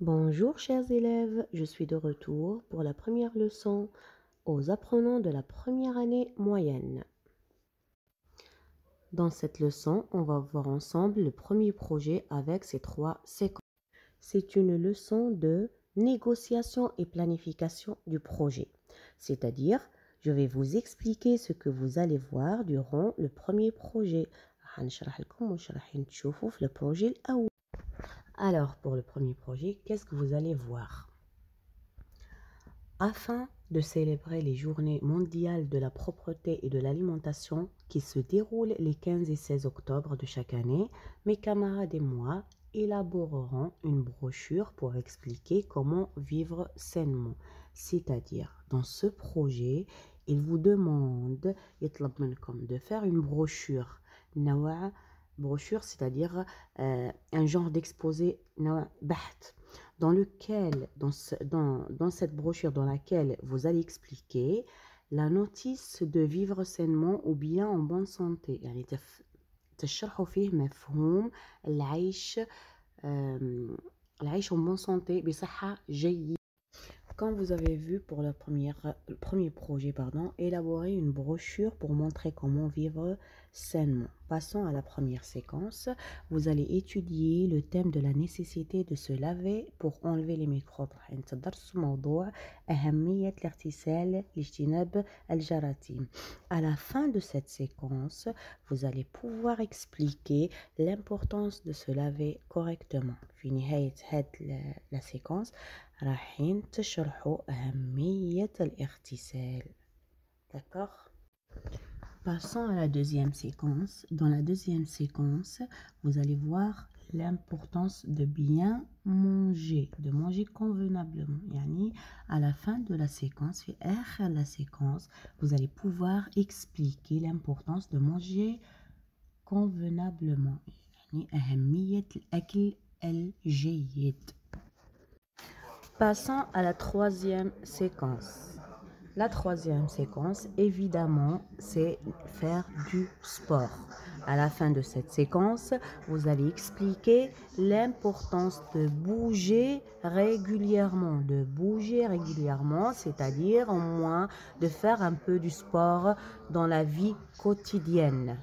Bonjour chers élèves, je suis de retour pour la première leçon aux apprenants de la première année moyenne. Dans cette leçon, on va voir ensemble le premier projet avec ses 3 séquences. C'est une leçon de négociation et planification du projet. C'est-à-dire, je vais vous expliquer ce que vous allez voir durant le premier projet. Alors, pour le premier projet, qu'est-ce que vous allez voir? Afin de célébrer les journées mondiales de la propreté et de l'alimentation qui se déroulent les 15 et 16 octobre de chaque année, mes camarades et moi élaborerons une brochure pour expliquer comment vivre sainement. C'est-à-dire, dans ce projet, il vous demande de faire une brochure. Brochure, c'est-à-dire un genre d'exposé dans lequel, dans cette brochure dans laquelle vous allez expliquer la notice de vivre sainement ou bien en bonne santé. يعني تشرحوا فيه مفهوم العيش en bonne santé بصحة جيدة. Quand vous avez vu pour le premier projet, élaborer une brochure pour montrer comment vivre sainement. Passons à la première séquence. Vous allez étudier le thème de la nécessité de se laver pour enlever les microbes. À la fin de cette séquence, vous allez pouvoir expliquer l'importance de se laver correctement. في نهاية la séquence, راحين تشرحوا أهمية الاغتسال. D'accord? Passons à la deuxième séquence. Dans la deuxième séquence, vous allez voir l'importance de bien manger, de manger convenablement. Yani, à la fin de la séquence, في آخر la séquence, vous allez pouvoir expliquer l'importance de manger convenablement. يعني أهمية الأكل الجيد. Passons à la troisième séquence. La troisième séquence, évidemment, c'est faire du sport. À la fin de cette séquence, vous allez expliquer l'importance de bouger régulièrement. C'est-à-dire au moins de faire un peu du sport dans la vie quotidienne.